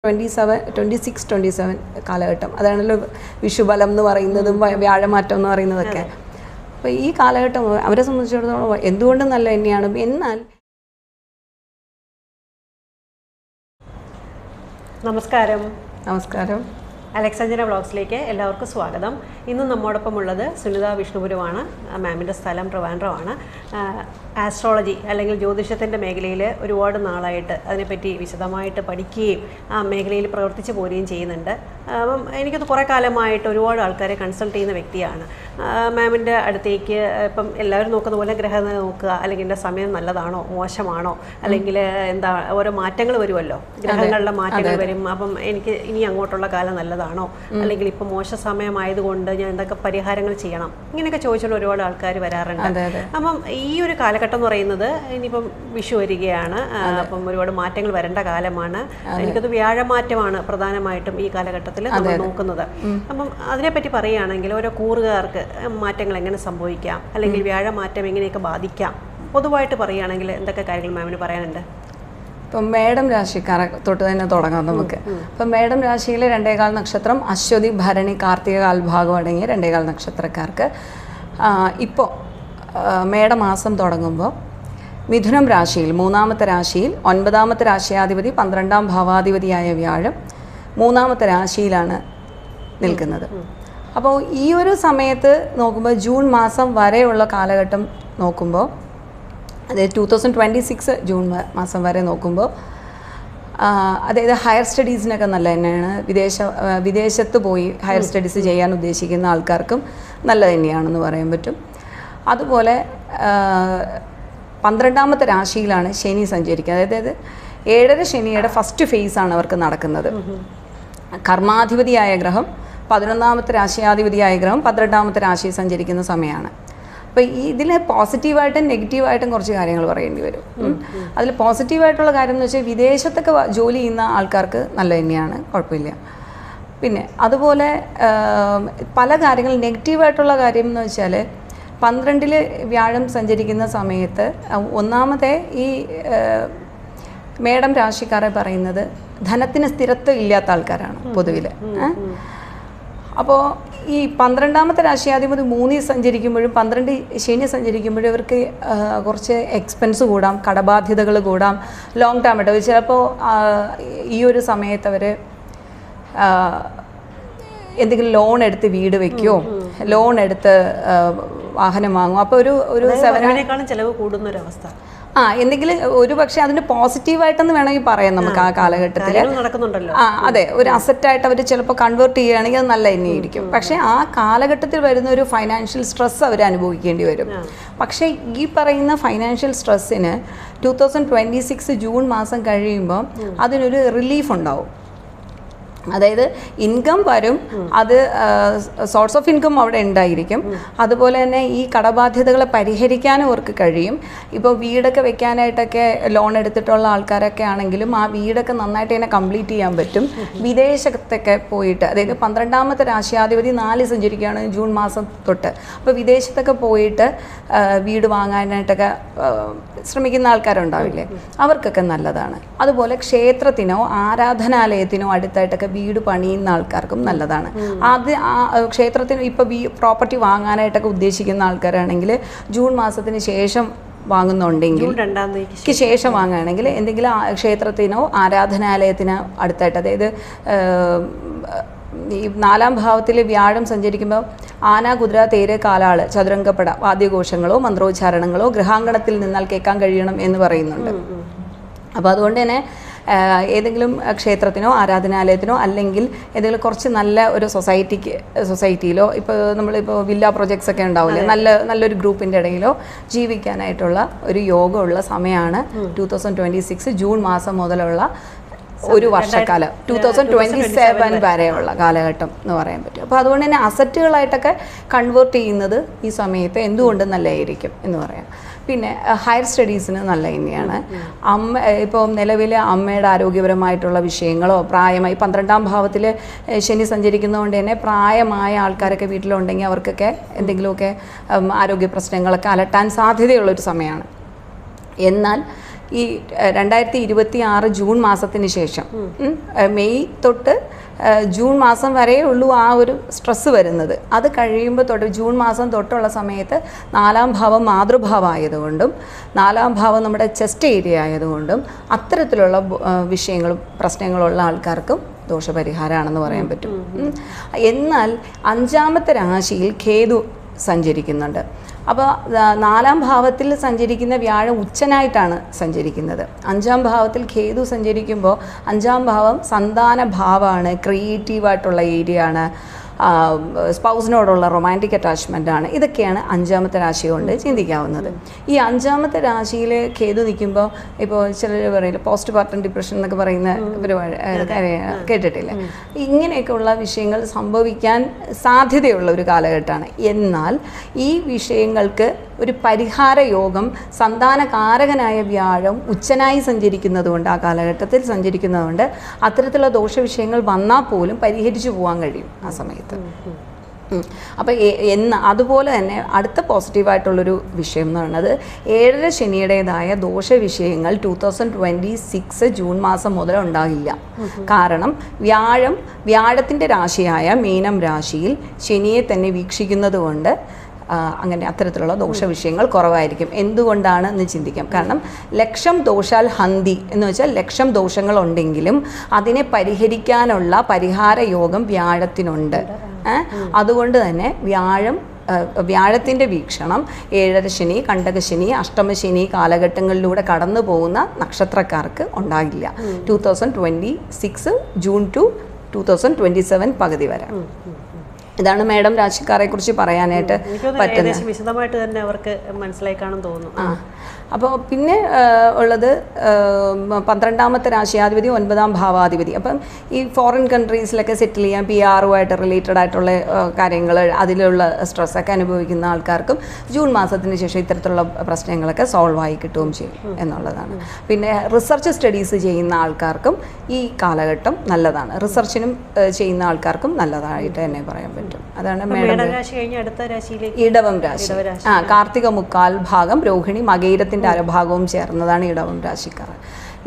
26-27 കാലഘട്ടം അതാണല്ലോ വിഷുബലം എന്ന് പറയുന്നതും വ്യാഴമാറ്റം എന്ന് പറയുന്നതൊക്കെ. അപ്പോൾ ഈ കാലഘട്ടം അവരെ സംബന്ധിച്ചിടത്തോളം എന്തുകൊണ്ടും നല്ല തന്നെയാണ്. എന്നാൽ നമസ്കാരം, അലക്സാഞ്ചന വ്ളോഗ്സിലേക്ക് എല്ലാവർക്കും സ്വാഗതം. ഇന്ന് നമ്മോടൊപ്പം ഉള്ളത് സുനിത വിഷ്ണുപുരമാണ്. മാമിൻ്റെ സ്ഥലം ട്രിവാൻഡ്രമാണ്. ആസ്ട്രോളജി അല്ലെങ്കിൽ ജ്യോതിഷത്തിൻ്റെ മേഖലയിൽ ഒരുപാട് നാളായിട്ട് അതിനെപ്പറ്റി വിശദമായിട്ട് പഠിക്കുകയും ആ മേഖലയിൽ പ്രവർത്തിച്ച് പോരുകയും ചെയ്യുന്നുണ്ട്. അപ്പം എനിക്കത് കുറേ കാലമായിട്ട് ഒരുപാട് ആൾക്കാരെ കൺസൾട്ട് ചെയ്യുന്ന വ്യക്തിയാണ്. മാമിൻ്റെ അടുത്തേക്ക് ഇപ്പം എല്ലാവരും നോക്കുന്ന പോലെ ഗ്രഹം നോക്കുക, അല്ലെങ്കിൽ എൻ്റെ സമയം നല്ലതാണോ മോശമാണോ, അല്ലെങ്കിൽ എന്താ ഓരോ മാറ്റങ്ങൾ വരുമല്ലോ, ഗ്രഹങ്ങളുടെ മാറ്റങ്ങൾ വരും. അപ്പം എനിക്ക് ഇനി അങ്ങോട്ടുള്ള കാലം നല്ലതാണോ, അല്ലെങ്കിൽ ഇപ്പം മോശ സമയമായതുകൊണ്ട് ഞാൻ എന്തൊക്കെ പരിഹാരങ്ങൾ ചെയ്യണം, ഇങ്ങനെയൊക്കെ ചോദിച്ചുകൊണ്ട് ഒരുപാട് ആൾക്കാർ വരാറുണ്ട്. അപ്പം ഈ ഒരു കാലഘട്ടം എന്ന് പറയുന്നത് ഇനിയിപ്പം വിഷു വരികയാണ്. അപ്പം ഒരുപാട് മാറ്റങ്ങൾ വരേണ്ട കാലമാണ്. എനിക്കത് വ്യാഴമാറ്റമാണ് പ്രധാനമായിട്ടും ഈ കാലഘട്ടത്തിൽ നമ്മൾ നോക്കുന്നത്. അപ്പം അതിനെപ്പറ്റി പറയുകയാണെങ്കിൽ ഓരോ കൂറുകാർക്ക് മാറ്റങ്ങൾ എങ്ങനെ സംഭവിക്കാം, അല്ലെങ്കിൽ വ്യാഴമാറ്റം എങ്ങനെയൊക്കെ ബാധിക്കാം, പൊതുവായിട്ട് പറയുകയാണെങ്കിൽ എന്തൊക്കെ കാര്യങ്ങൾ മാമിന് പറയാനുണ്ട്? ഇപ്പം മേടം രാശിക്കാരെ തൊട്ട് തന്നെ തുടങ്ങാം നമുക്ക്. ഇപ്പം മേടം രാശിയിലെ 2 നക്ഷത്രം അശ്വതി, ഭരണി, കാർത്തിക കാൽഭാഗം അടങ്ങിയ 2 നക്ഷത്രക്കാർക്ക് ഇപ്പോൾ മേടമാസം തുടങ്ങുമ്പോൾ മിഥുനം രാശിയിൽ 3ാമത്തെ രാശിയിൽ 9ാമത്തെ രാശിയാധിപതി 12ാം ഭാവാധിപതിയായ വ്യാഴം 3ാമത്തെ രാശിയിലാണ് നിൽക്കുന്നത്. അപ്പോൾ ഈ ഒരു സമയത്ത് നോക്കുമ്പോൾ ജൂൺ മാസം വരെയുള്ള കാലഘട്ടം നോക്കുമ്പോൾ, അതായത് 2026 ജൂൺ മാസം വരെ നോക്കുമ്പോൾ, അതായത് ഹയർ സ്റ്റഡീസിനൊക്കെ നല്ല തന്നെയാണ്. വിദേശത്ത് പോയി ഹയർ സ്റ്റഡീസ് ചെയ്യാൻ ഉദ്ദേശിക്കുന്ന ആൾക്കാർക്കും നല്ല തന്നെയാണെന്ന് പറയാൻ പറ്റും. അതുപോലെ 12ാമത്തെ രാശിയിലാണ് ശനി സഞ്ചരിക്കുന്നത്. അതായത് 7ര ശനിയുടെ ഫസ്റ്റ് ഫേസാണ് അവർക്ക് നടക്കുന്നത്. കർമാധിപതിയായ ഗ്രഹം 11ാമത്തെ രാശിയാധിപതിയായ ഗ്രഹം 12ാമത്തെ രാശിയിൽ സഞ്ചരിക്കുന്ന സമയമാണ്. അപ്പോൾ ഇതിൽ പോസിറ്റീവായിട്ടും നെഗറ്റീവായിട്ടും കുറച്ച് കാര്യങ്ങൾ പറയേണ്ടി വരും. അതിൽ പോസിറ്റീവായിട്ടുള്ള കാര്യം എന്ന് വെച്ചാൽ വിദേശത്തൊക്കെ ജോലി ചെയ്യുന്ന ആൾക്കാർക്ക് നല്ല തന്നെയാണ്, കുഴപ്പമില്ല. പിന്നെ അതുപോലെ പല കാര്യങ്ങൾ നെഗറ്റീവായിട്ടുള്ള കാര്യം എന്ന് വെച്ചാൽ 12ൽ വ്യാഴം സഞ്ചരിക്കുന്ന സമയത്ത് ഒന്നാമത്തെ ഈ മേടം രാശിക്കാരെ പറയുന്നത് ധനത്തിന് സ്ഥിരത്വം ഇല്ലാത്ത ആൾക്കാരാണ് പൊതുവിൽ. അപ്പോൾ ഈ 12ാമത്തെ രാശിയാധിപതി 3ൽ സഞ്ചരിക്കുമ്പോഴും 12 ശനി സഞ്ചരിക്കുമ്പോഴും ഇവർക്ക് കുറച്ച് എക്സ്പെൻസ് കൂടാം, കടബാധ്യതകൾ കൂടാം. ലോങ് ടേം ആയിട്ട് ചിലപ്പോൾ ഈ ഒരു സമയത്ത് അവർ എന്തെങ്കിലും ലോൺ എടുത്ത് വീട് വെക്കുകയോ ലോൺ എടുത്ത് വാഹനം വാങ്ങും. അപ്പോൾ ഒരു 7 ചിലവ് കൂടുന്നൊരവസ്ഥ എന്തെങ്കിലും ഒരു പക്ഷേ അതിന് പോസിറ്റീവായിട്ടെന്ന് വേണമെങ്കിൽ പറയാം നമുക്ക്. ആ കാലഘട്ടത്തിൽ നടക്കുന്നുണ്ടല്ലോ. അതെ, ഒരു അസറ്റായിട്ട് അവർ ചിലപ്പോൾ കൺവേർട്ട് ചെയ്യുകയാണെങ്കിൽ അത് നല്ല തന്നെയായിരിക്കും. പക്ഷേ ആ കാലഘട്ടത്തിൽ വരുന്ന ഒരു ഫൈനാൻഷ്യൽ സ്ട്രെസ് അവർ അനുഭവിക്കേണ്ടി വരും. പക്ഷേ ഈ പറയുന്ന ഫൈനാൻഷ്യൽ സ്ട്രെസ്സിന് 2026 ജൂൺ മാസം കഴിയുമ്പോൾ അതിനൊരു റിലീഫ് ഉണ്ടാവും. അതായത് ഇൻകം വരും, അത് സോഴ്സ് ഓഫ് ഇൻകം അവിടെ ഉണ്ടായിരിക്കും. അതുപോലെ തന്നെ ഈ കടബാധ്യതകളെ പരിഹരിക്കാനും അവർക്ക് കഴിയും. ഇപ്പോൾ വീടൊക്കെ വെക്കാനായിട്ടൊക്കെ ലോൺ എടുത്തിട്ടുള്ള ആൾക്കാരൊക്കെ ആണെങ്കിലും ആ വീടൊക്കെ നന്നായിട്ട് തന്നെ കംപ്ലീറ്റ് ചെയ്യാൻ പറ്റും. വിദേശത്തൊക്കെ പോയിട്ട്, അതായത് 12ാമത്തെ രാശിയാധിപതി 4 സഞ്ചരിക്കുകയാണ് ജൂൺ മാസം തൊട്ട്. അപ്പോൾ വിദേശത്തൊക്കെ പോയിട്ട് വീട് വാങ്ങാനായിട്ടൊക്കെ ശ്രമിക്കുന്ന ആൾക്കാരുണ്ടാവില്ലേ, അവർക്കൊക്കെ നല്ലതാണ്. അതുപോലെ ക്ഷേത്രത്തിനോ ആരാധനാലയത്തിനോ അടുത്തായിട്ടൊക്കെ വീട് പണിയുന്ന ആൾക്കാർക്കും നല്ലതാണ്. അത് ആ ക്ഷേത്രത്തിന് ഇപ്പോൾ പ്രോപ്പർട്ടി വാങ്ങാനായിട്ടൊക്കെ ഉദ്ദേശിക്കുന്ന ആൾക്കാരാണെങ്കിൽ ജൂൺ മാസത്തിന് ശേഷം വാങ്ങുന്നുണ്ടെങ്കിൽ, ശേഷം വാങ്ങുകയാണെങ്കിൽ എന്തെങ്കിലും ക്ഷേത്രത്തിനോ ആരാധനാലയത്തിനോ അടുത്തായിട്ട്, അതായത് ഈ 4ാം ഭാവത്തിൽ വ്യാഴം സഞ്ചരിക്കുമ്പോൾ ആന, കുതിര, തേര്, കാലാള്, ചതുരംഗപ്പട വാദ്യഘോഷങ്ങളോ മന്ത്രോച്ചാരണങ്ങളോ ഗൃഹാങ്കണത്തിൽ നിന്നാൽ കേൾക്കാൻ കഴിയണം എന്ന് പറയുന്നുണ്ട്. അപ്പോൾ അതുകൊണ്ട് തന്നെ ഏതെങ്കിലും ക്ഷേത്രത്തിനോ ആരാധനാലയത്തിനോ അല്ലെങ്കിൽ ഏതെങ്കിലും കുറച്ച് നല്ല ഒരു സൊസൈറ്റിയിലോ, ഇപ്പോൾ നമ്മളിപ്പോൾ വില്ല പ്രൊജക്ട്സ് ഒക്കെ ഉണ്ടാവില്ലേ, നല്ലൊരു ഗ്രൂപ്പിൻ്റെ ഇടയിലോ ജീവിക്കാനായിട്ടുള്ള ഒരു യോഗമുള്ള സമയമാണ് 2026 ജൂൺ മാസം മുതലുള്ള ഒരു വർഷക്കാലം 2027 വരെയുള്ള കാലഘട്ടം എന്ന് പറയാൻ പറ്റും. അപ്പോൾ അതുകൊണ്ട് തന്നെ അസറ്റുകളായിട്ടൊക്കെ കൺവേർട്ട് ചെയ്യുന്നത് ഈ സമയത്ത് എന്തുകൊണ്ടും നല്ലതായിരിക്കും എന്ന് പറയാം. പിന്നെ ഹയർ സ്റ്റഡീസിന് നല്ല തന്നെയാണ്. ഇപ്പോൾ നിലവിൽ അമ്മയുടെ ആരോഗ്യപരമായിട്ടുള്ള വിഷയങ്ങളോ പ്രായമായി 12ാം ഭാവത്തിൽ ശനി സഞ്ചരിക്കുന്നതുകൊണ്ട് തന്നെ പ്രായമായ ആൾക്കാരൊക്കെ വീട്ടിലുണ്ടെങ്കിൽ അവർക്കൊക്കെ എന്തെങ്കിലുമൊക്കെ ആരോഗ്യ പ്രശ്നങ്ങളൊക്കെ അലട്ടാൻ സാധ്യതയുള്ളൊരു സമയമാണ്. എന്നാൽ ഈ 2026 ജൂൺ മാസത്തിന് ശേഷം മെയ് തൊട്ട് ജൂൺ മാസം വരെ ഉള്ളൂ ആ ഒരു സ്ട്രെസ്സ് വരുന്നത്. അത് കഴിയുമ്പോൾ തൊട്ട് ജൂൺ മാസം തൊട്ടുള്ള സമയത്ത് 4-ാം ഭാവം മാതൃഭാവമായതുകൊണ്ടും 4-ാം ഭാവം നമ്മുടെ ചെസ്റ്റ് ഏരിയ ആയതുകൊണ്ടും അത്തരത്തിലുള്ള വിഷയങ്ങളും പ്രശ്നങ്ങളുള്ള ആൾക്കാർക്കും ദോഷപരിഹാരമാണെന്ന് പറയാൻ പറ്റും. എന്നാൽ 5-ാമത്തെ രാശിയിൽ കേതു സഞ്ചരിക്കുന്നുണ്ട്. അപ്പോൾ 4-ാം ഭാവത്തിൽ സഞ്ചരിക്കുന്ന വ്യാഴം ഉച്ചനായിട്ടാണ് സഞ്ചരിക്കുന്നത്. 5-ാം ഭാവത്തിൽ കേതു സഞ്ചരിക്കുമ്പോൾ 5-ാം ഭാവം സന്താന ഭാവമാണ്, ക്രിയേറ്റീവായിട്ടുള്ള ഏരിയ ആണ്, സ്പൗസിനോടുള്ള റൊമാൻറ്റിക് അറ്റാച്ച്മെൻ്റ് ആണ്. ഇതൊക്കെയാണ് 5-ാമത്തെ രാശി കൊണ്ട് ചിന്തിക്കാവുന്നത്. ഈ 5-ാമത്തെ രാശിയിൽ കേതു നിൽക്കുമ്പോൾ ഇപ്പോൾ ചിലർ പറയില്ല പോസ്റ്റ് പാർട്ടം ഡിപ്രഷൻ എന്നൊക്കെ പറയുന്ന പരിപാടി കേട്ടിട്ടില്ല. ഇങ്ങനെയൊക്കെയുള്ള വിഷയങ്ങൾ സംഭവിക്കാൻ സാധ്യതയുള്ള ഒരു കാലഘട്ടമാണ്. എന്നാൽ ഈ വിഷയങ്ങൾക്ക് ഒരു പരിഹാര യോഗം സന്താനകാരകനായ വ്യാഴം ഉച്ചനായി സഞ്ചരിക്കുന്നതുകൊണ്ട്, ആ കാലഘട്ടത്തിൽ സഞ്ചരിക്കുന്നതുകൊണ്ട് അത്തരത്തിലുള്ള ദോഷവിഷയങ്ങൾ വന്നാൽ പോലും പരിഹരിച്ചു പോകാൻ കഴിയും ആ സമയത്ത്. അപ്പോൾ അതുപോലെ തന്നെ അടുത്ത പോസിറ്റീവായിട്ടുള്ളൊരു വിഷയം എന്ന് പറയുന്നത് 7 ശനിയുടേതായ ദോഷവിഷയങ്ങൾ 2026 ജൂൺ മാസം മുതൽ ഉണ്ടാകില്ല. കാരണം വ്യാഴത്തിൻ്റെ രാശിയായ മീനം രാശിയിൽ ശനിയെ തന്നെ വീക്ഷിക്കുന്നത് കൊണ്ട് അങ്ങനെ അത്തരത്തിലുള്ള ദോഷവിഷയങ്ങൾ കുറവായിരിക്കും. എന്തുകൊണ്ടാണ് എന്ന് ചിന്തിക്കാം. കാരണം ലക്ഷം ദോഷാൽ ഹന്തി എന്ന് വെച്ചാൽ ലക്ഷം ദോഷങ്ങളുണ്ടെങ്കിലും അതിനെ പരിഹരിക്കാനുള്ള പരിഹാര യോഗം വ്യാഴത്തിനുണ്ട്. അതുകൊണ്ട് തന്നെ വ്യാഴത്തിൻ്റെ വീക്ഷണം 7-ര ശനി, കണ്ടകശനി, അഷ്ടമശനി കാലഘട്ടങ്ങളിലൂടെ കടന്നു പോകുന്ന നക്ഷത്രക്കാർക്ക് ഉണ്ടാകില്ല 2026 ജൂൺ ടു 2027 പകുതി വരെ. ഇതാണ് മേഡം രാശിക്കാരെ കുറിച്ച് പറയാനായിട്ട് പറ്റുന്നത്. വിശദമായിട്ട് തന്നെ അവർക്ക് മനസ്സിലായി കാണും തോന്നുന്നു. അപ്പോൾ പിന്നെ ഉള്ളത് 12-ാമത്തെ രാശിയാധിപതി 9-ാം ഭാവാധിപതി. അപ്പം ഈ ഫോറിൻ കൺട്രീസിലൊക്കെ സെറ്റിൽ ചെയ്യാൻ PR-ഉമായിട്ട് റിലേറ്റഡ് ആയിട്ടുള്ള കാര്യങ്ങൾ, അതിലുള്ള സ്ട്രെസ്സൊക്കെ അനുഭവിക്കുന്ന ആൾക്കാർക്കും ജൂൺ മാസത്തിന് ശേഷം ഇത്തരത്തിലുള്ള പ്രശ്നങ്ങളൊക്കെ സോൾവ് ആയി കിട്ടുകയും ചെയ്യും എന്നുള്ളതാണ്. പിന്നെ റിസർച്ച് സ്റ്റഡീസ് ചെയ്യുന്ന ആൾക്കാർക്കും ഈ കാലഘട്ടം നല്ലതാണ്. റിസർച്ചിനും ചെയ്യുന്ന ആൾക്കാർക്കും നല്ലതായിട്ട് തന്നെ പറയാൻ പറ്റും. അതാണ് ഇടവം രാശി. കാർത്തിക മുക്കാൽ ഭാഗം, രോഹിണി മകയിരത്തിൻ്റെ അരഭാഗവും ചേർന്നതാണ് ഇടവം രാശിക്കാർ.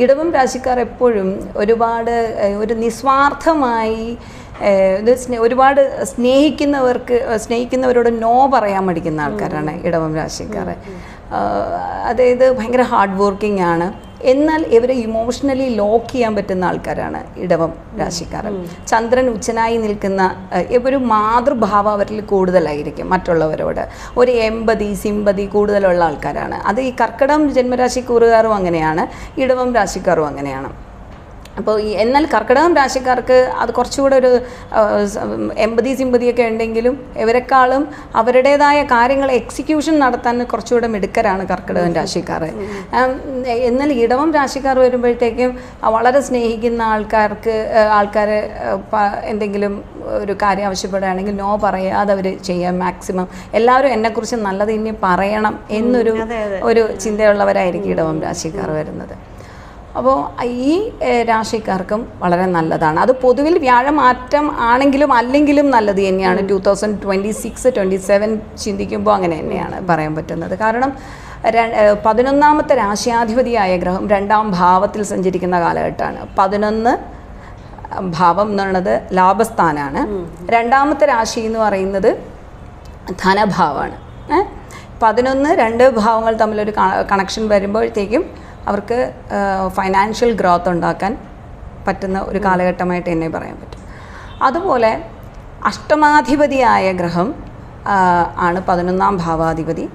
ഇടവം രാശിക്കാർ എപ്പോഴും ഒരു നിസ്വാർത്ഥമായി ഒരുപാട് സ്നേഹിക്കുന്നവരോട് നോ പറയാൻ മടിക്കുന്ന ആൾക്കാരാണ് ഇടവം രാശിക്കാർ. അതായത് ഭയങ്കര ഹാർഡ് വർക്കിംഗ് ആണ്. എന്നാൽ ഇവരെ ഇമോഷണലി ലോക്ക് ചെയ്യാൻ പറ്റുന്ന ആൾക്കാരാണ് ഇടവം രാശിക്കാർ. ചന്ദ്രൻ ഉച്ചനായി നിൽക്കുന്ന ഒരു മാതൃഭാവം അവരിൽ കൂടുതലായിരിക്കും മറ്റുള്ളവരോട്. ഒരു സിമ്പതി കൂടുതലുള്ള ആൾക്കാരാണ്. അത് ഈ കർക്കിടകം ജന്മരാശിക്കൂറുകാരും അങ്ങനെയാണ്, ഇടവം രാശിക്കാരും അങ്ങനെയാണ്. അപ്പോൾ എന്നാൽ കർക്കിടകം രാശിക്കാർക്ക് അത് കുറച്ചുകൂടെ ഒരു സിമ്പതിയൊക്കെ ഉണ്ടെങ്കിലും ഇവരെക്കാളും അവരുടേതായ കാര്യങ്ങൾ എക്സിക്യൂഷൻ നടത്താൻ കുറച്ചുകൂടെ മിടുക്കരാണ് കർക്കിടകം രാശിക്കാർ. എന്നാൽ ഇടവം രാശിക്കാർ വരുമ്പോഴത്തേക്കും വളരെ സ്നേഹിക്കുന്ന ആൾക്കാർ എന്തെങ്കിലും ഒരു കാര്യം ആവശ്യപ്പെടുകയാണെങ്കിൽ നോ പറയാതെ അവർ ചെയ്യാൻ മാക്സിമം എല്ലാവരും എന്നെക്കുറിച്ച് നല്ലത് ഇനി പറയണം എന്നൊരു ചിന്തയുള്ളവരായിരിക്കും ഇടവം രാശിക്കാർ വരുന്നത്. അപ്പോൾ ഈ രാശിക്കാർക്കും വളരെ നല്ലതാണ്. അത് പൊതുവിൽ വ്യാഴമാറ്റം ആണെങ്കിലും അല്ലെങ്കിലും നല്ലത് തന്നെയാണ്. 2026-27 ചിന്തിക്കുമ്പോൾ അങ്ങനെ തന്നെയാണ് പറയാൻ പറ്റുന്നത്. കാരണം 11-ാമത്തെ രാശിയാധിപതിയായ ഗ്രഹം 2-ാം ഭാവത്തിൽ സഞ്ചരിക്കുന്ന കാലഘട്ടമാണ്. 11 ഭാവം എന്ന് പറയുന്നത് ലാഭസ്ഥാനാണ്. 2-ാമത്തെ രാശി എന്ന് പറയുന്നത് ധനഭാവമാണ്. 11-2 ഭാവങ്ങൾ തമ്മിലൊരു കണക്ഷൻ വരുമ്പോഴത്തേക്കും അവർക്ക് ഫൈനാൻഷ്യൽ ഗ്രോത്ത് ഉണ്ടാക്കാൻ പറ്റുന്ന ഒരു കാലഘട്ടമായിട്ട് തന്നെ പറയാൻ പറ്റും. അതുപോലെ അഷ്ടമാധിപതിയായ ഗ്രഹം ആണ് 11-ാം ഭാവാധിപതി.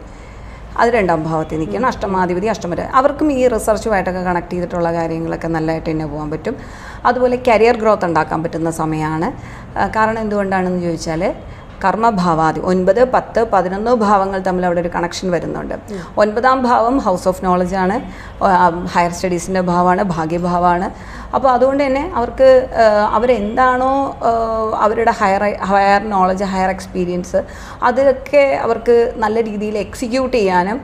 അത് 2-ാം ഭാവത്തിൽ നിൽക്കണം. അഷ്ടമാധിപതി അവർക്കും ഈ റിസർച്ചുമായിട്ടൊക്കെ കണക്ട് ചെയ്തിട്ടുള്ള കാര്യങ്ങളൊക്കെ നല്ലതായിട്ട് തന്നെ പോകാൻ പറ്റും. അതുപോലെ കരിയർ ഗ്രോത്ത് ഉണ്ടാക്കാൻ പറ്റുന്ന സമയമാണ്. കാരണം എന്തുകൊണ്ടാണെന്ന് ചോദിച്ചാൽ കർമ്മഭാവാദി 9, 10, 11 ഭാവങ്ങൾ തമ്മിൽ അവിടെ ഒരു കണക്ഷൻ വരുന്നുണ്ട്. 9-ാം ഭാവം ഹൗസ് ഓഫ് നോളജാണ്, ഹയർ സ്റ്റഡീസിൻ്റെ ഭാവമാണ്, ഭാഗ്യഭാവമാണ്. അപ്പോൾ അതുകൊണ്ട് തന്നെ അവരെന്താണോ അവരുടെ ഹയർ നോളജ്, ഹയർ എക്സ്പീരിയൻസ് അതൊക്കെ അവർക്ക് നല്ല രീതിയിൽ എക്സിക്യൂട്ട് ചെയ്യാനും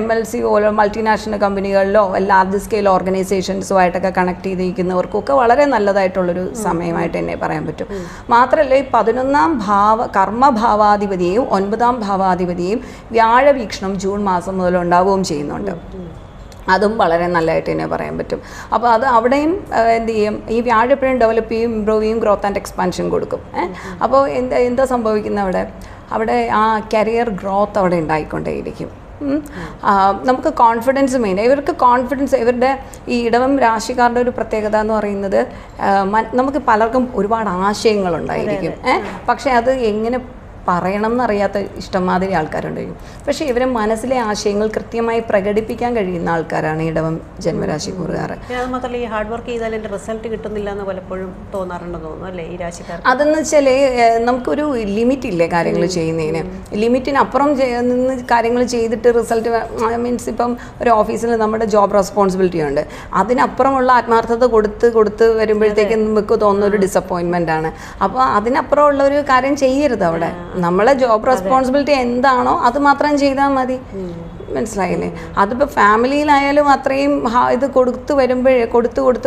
MLC പോലുള്ള മൾട്ടിനാഷണൽ കമ്പനികളിലോ ലാർജ് സ്കെയിൽ ഓർഗനൈസേഷൻസുമായിട്ടൊക്കെ കണക്ട് ചെയ്തിരിക്കുന്നവർക്കൊക്കെ വളരെ നല്ലതായിട്ടുള്ളൊരു സമയമായിട്ട് തന്നെ പറയാൻ പറ്റും. മാത്രമല്ല ഈ 11-ാം കർമ്മഭാവാധിപതിയെയും 9-ാം ഭാവാധിപതിയെയും വ്യാഴവീക്ഷണം ജൂൺ മാസം മുതൽ ഉണ്ടാവുകയും ചെയ്യുന്നുണ്ട്. അതും വളരെ നല്ലതായിട്ട് തന്നെ പറയാൻ പറ്റും. അപ്പോൾ അത് അവിടെയും എന്ത് ചെയ്യും, ഈ വ്യാഴം എപ്പോഴും ഡെവലപ്പ് ചെയ്യും, ഇമ്പ്രൂവ് ചെയ്യും, ഗ്രോത്ത് ആൻഡ് എക്സ്പാൻഷൻ കൊടുക്കും. അപ്പോൾ എന്താ സംഭവിക്കുന്നത് അവിടെ ആ കരിയർ ഗ്രോത്ത് അവിടെ ഉണ്ടായിക്കൊണ്ടേയിരിക്കും. നമുക്ക് കോൺഫിഡൻസ് മെയിൻ. ഇവർക്ക് കോൺഫിഡൻസ്, ഇവരുടെ ഈ ഇടവം രാശിക്കാരുടെ ഒരു പ്രത്യേകത എന്ന് പറയുന്നത്, നമുക്ക് പലർക്കും ഒരുപാട് ആശയങ്ങളുണ്ടായിരിക്കും. പക്ഷേ അത് എങ്ങനെ പറയണം എന്നറിയാത്ത ഇഷ്ടംമാതിരി ആൾക്കാരുണ്ടായിരിക്കും. പക്ഷേ ഇവരെ മനസ്സിലെ ആശയങ്ങൾ കൃത്യമായി പ്രകടിപ്പിക്കാൻ കഴിയുന്ന ആൾക്കാരാണ് ഇടവം ജന്മരാശിക്കാർ. അത് മാത്രമല്ല, ഈ ഹാർഡ് വർക്ക് ചെയ്താൽ എൻ്റെ റിസൾട്ട് കിട്ടുന്നില്ല എന്ന് പലപ്പോഴും തോന്നാറുണ്ടെന്ന് തോന്നുന്നു അല്ലേ ഈ രാശിക്കാർ? അതെന്ന് വെച്ചാൽ നമുക്കൊരു ലിമിറ്റ് ഇല്ലേ കാര്യങ്ങൾ ചെയ്യുന്നതിന്. ലിമിറ്റിനപ്പുറം നിന്ന് കാര്യങ്ങൾ ചെയ്തിട്ട് റിസൾട്ട് മീൻസ് ഇപ്പം ഒരു ഓഫീസിൽ നമ്മുടെ ജോബ് റെസ്പോൺസിബിലിറ്റി ഉണ്ട്, അതിനപ്പുറമുള്ള ആത്മാർത്ഥത കൊടുത്ത് വരുമ്പോഴത്തേക്കും നമുക്ക് തോന്നുന്ന ഒരു ഡിസപ്പോയിൻമെൻ്റ് ആണ്. അപ്പോൾ അതിനപ്പുറമുള്ള ഒരു കാര്യം ചെയ്യരുത്. അവിടെ നമ്മളെ ജോബ് റെസ്പോൺസിബിലിറ്റി എന്താണോ അത് മാത്രം ചെയ്താൽ മതി. മനസ്സിലായില്ലേ? അതിപ്പോൾ ഫാമിലിയിലായാലും അത്രയും ഇത് കൊടുത്ത്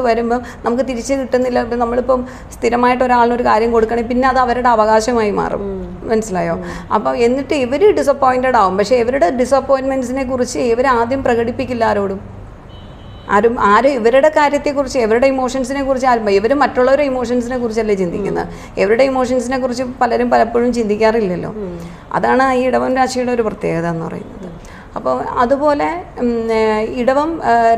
വരുമ്പം നമുക്ക് തിരിച്ച് കിട്ടുന്നില്ല. ഇപ്പം നമ്മളിപ്പം സ്ഥിരമായിട്ട് ഒരാളിനൊരു കാര്യം കൊടുക്കണമെങ്കിൽ പിന്നെ അത് അവരുടെ അവകാശമായി മാറും. മനസ്സിലായോ? അപ്പോൾ എന്നിട്ട് ഇവർ ഡിസപ്പോയിൻറ്റഡ് ആവും. പക്ഷേ ഇവരുടെ ഡിസപ്പോയിൻമെൻറ്റ്സിനെ കുറിച്ച് ഇവർ ആദ്യം പ്രകടിപ്പിക്കില്ല ആരോടും. ആരും ഇവരുടെ കാര്യത്തെക്കുറിച്ച്, ഇവരുടെ ഇമോഷൻസിനെ കുറിച്ച് ഇവർ മറ്റുള്ളവരുടെ ഇമോഷൻസിനെ കുറിച്ചല്ലേ ചിന്തിക്കുന്നത്. ഇവരുടെ ഇമോഷൻസിനെ കുറിച്ച് പലപ്പോഴും ചിന്തിക്കാറില്ലല്ലോ. അതാണ് ഈ ഇടവം രാശിയുടെ ഒരു പ്രത്യേകത എന്ന് പറയുന്നത്. അപ്പോൾ അതുപോലെ ഇടവം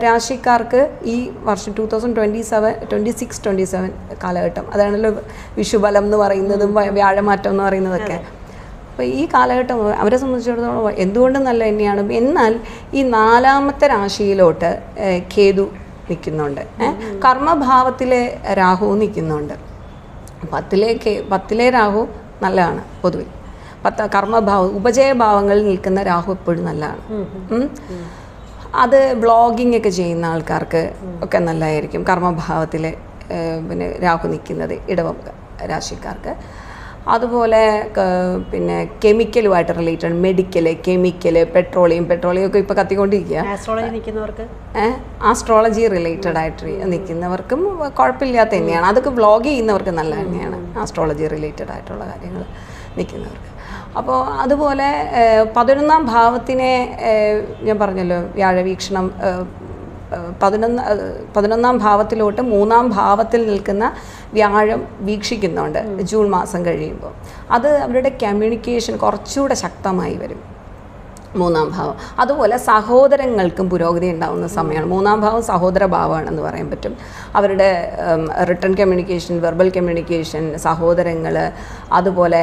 രാശിക്കാർക്ക് ഈ വർഷം 2026-27 കാലഘട്ടം, അതാണല്ലോ വിഷുബലം എന്ന് പറയുന്നതും വ്യാഴമാറ്റം എന്ന് പറയുന്നതൊക്കെ. അപ്പോൾ ഈ കാലഘട്ടം അവരെ സംബന്ധിച്ചിടത്തോളം എന്തുകൊണ്ടും നല്ല തന്നെയാണ്. എന്നാൽ ഈ 4ാമത്തെ രാശിയിലോട്ട് കേതു നിൽക്കുന്നുണ്ട്. കർമ്മഭാവത്തിലെ രാഹു നിൽക്കുന്നുണ്ട്. 10ലെ രാഹു നല്ലതാണ് പൊതുവിൽ. കർമ്മഭാവം, ഉപജയഭാവങ്ങളിൽ നിൽക്കുന്ന രാഹു എപ്പോഴും നല്ലതാണ്. അത് ബ്ലോഗിംഗ് ഒക്കെ ചെയ്യുന്ന ആൾക്കാർക്ക് ഒക്കെ നല്ലതായിരിക്കും കർമ്മഭാവത്തിൽ പിന്നെ രാഹു നിൽക്കുന്നത് ഇടവം രാശിക്കാർക്ക്. അതുപോലെ പിന്നെ കെമിക്കലുമായിട്ട് റിലേറ്റഡ്, മെഡിക്കല്, കെമിക്കല്, പെട്രോളിയം ഒക്കെ ഇപ്പോൾ കത്തിക്കൊണ്ടിരിക്കുക. ആസ്ട്രോളജി റിലേറ്റഡ് ആയിട്ട് നിൽക്കുന്നവർക്കും കുഴപ്പമില്ലാത്ത തന്നെയാണ്. അതൊക്കെ വ്ളോഗ് ചെയ്യുന്നവർക്ക് നല്ല തന്നെയാണ്, ആസ്ട്രോളജി റിലേറ്റഡ് ആയിട്ടുള്ള കാര്യങ്ങൾ നിൽക്കുന്നവർക്ക്. അപ്പോൾ അതുപോലെ 11ാം ഭാവത്തിനെ ഞാൻ പറഞ്ഞല്ലോ, വ്യാഴവീക്ഷണം 11ാം ഭാവത്തിലോട്ട് 3ാം ഭാവത്തിൽ നിൽക്കുന്ന വ്യാഴം വീക്ഷിക്കുന്നുണ്ട് ജൂൺ മാസം കഴിയുമ്പോൾ. അത് അവരുടെ കമ്മ്യൂണിക്കേഷൻ കുറച്ചുകൂടെ ശക്തമായി വരും 3ാം ഭാവം. അതുപോലെ സഹോദരങ്ങൾക്കും പുരോഗതി ഉണ്ടാകുന്ന സമയമാണ്. 3ാം ഭാവം സഹോദര ഭാവമാണെന്ന് പറയാൻ പറ്റും. അവരുടെ റിട്ടേൺ കമ്മ്യൂണിക്കേഷൻ, വെർബൽ കമ്മ്യൂണിക്കേഷൻ, സഹോദരങ്ങൾ, അതുപോലെ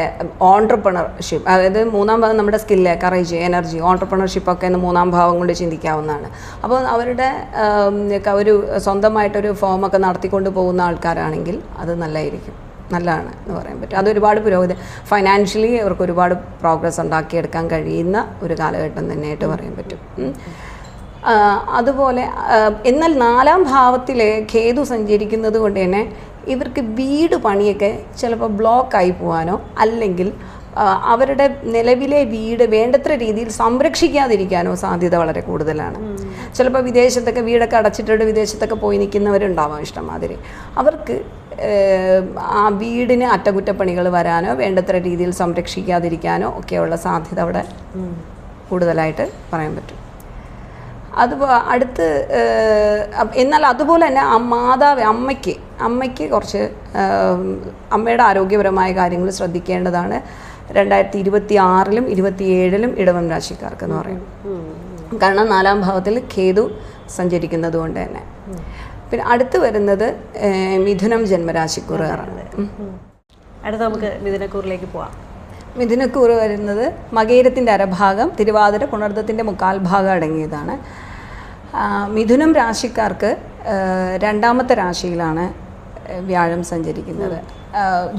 ഓൺട്രപ്രണർഷിപ്പ്, അതായത് 3ാം ഭാവം നമ്മുടെ സ്കില്ല്, കറേജ്, എനർജി, ഓൺട്രപ്രണർഷിപ്പൊക്കെ എന്ന് 3ാം ഭാവം കൊണ്ട് ചിന്തിക്കാവുന്നതാണ്. അപ്പോൾ അവരുടെ ഒരു സ്വന്തമായിട്ടൊരു ഫോമൊക്കെ നടത്തിക്കൊണ്ട് പോകുന്ന ആൾക്കാരാണെങ്കിൽ അത് നല്ലതാണ് എന്ന് പറയാൻ പറ്റും. അതൊരുപാട് പുരോഗതി, ഫൈനാൻഷ്യലി അവർക്ക് ഒരുപാട് പ്രോഗ്രസ് ഉണ്ടാക്കിയെടുക്കാൻ കഴിയുന്ന ഒരു കാലഘട്ടം തന്നെയായിട്ട് പറയാൻ പറ്റും. അതുപോലെ എന്നാൽ 4ാം ഭാവത്തിൽ കേതു സഞ്ചരിക്കുന്നത് കൊണ്ട് തന്നെ ഇവർക്ക് വീട് പണിയൊക്കെ ചിലപ്പോൾ ബ്ലോക്കായി പോകാനോ അല്ലെങ്കിൽ അവരുടെ നിലവിലെ വീട് വേണ്ടത്ര രീതിയിൽ സംരക്ഷിക്കാതിരിക്കാനോ സാധ്യത വളരെ കൂടുതലാണ്. ചിലപ്പോൾ വിദേശത്തൊക്കെ വീടൊക്കെ അടച്ചിട്ടിട്ട് വിദേശത്തൊക്കെ പോയി നിൽക്കുന്നവരുണ്ടാവാം ഇഷ്ടംമാതിരി. അവർക്ക് ആ വീടിന് അറ്റകുറ്റപ്പണികൾ വരാനോ വേണ്ടത്ര രീതിയിൽ സംരക്ഷിക്കാതിരിക്കാനോ ഒക്കെയുള്ള സാധ്യത അവിടെ കൂടുതലായിട്ട് പറയാൻ പറ്റും. എന്നാൽ അതുപോലെ തന്നെ അമ്മയ്ക്ക് കുറച്ച് അമ്മയുടെ ആരോഗ്യപരമായ കാര്യങ്ങൾ ശ്രദ്ധിക്കേണ്ടതാണ് 2026-ലും 27-ലും ഇടവം രാശിക്കാർക്ക് എന്ന് പറയും. കാരണം 4ാം ഭാവത്തിൽ കേതു സഞ്ചരിക്കുന്നത് കൊണ്ട് തന്നെ. പിന്നെ അടുത്ത് വരുന്നത് മിഥുനം ജന്മരാശിക്കൂറുകാരാണ്. അടുത്ത നമുക്ക് മിഥുനക്കൂറിലേക്ക് പോവാം. മിഥുനക്കൂറ് വരുന്നത് മകേരത്തിൻ്റെ അരഭാഗം, തിരുവാതിര, പുണർദത്തിൻ്റെ 1/4 ഭാഗം അടങ്ങിയതാണ്. മിഥുനം രാശിക്കാർക്ക് 2ാമത്തെ രാശിയിലാണ് വ്യാഴം സഞ്ചരിക്കുന്നത്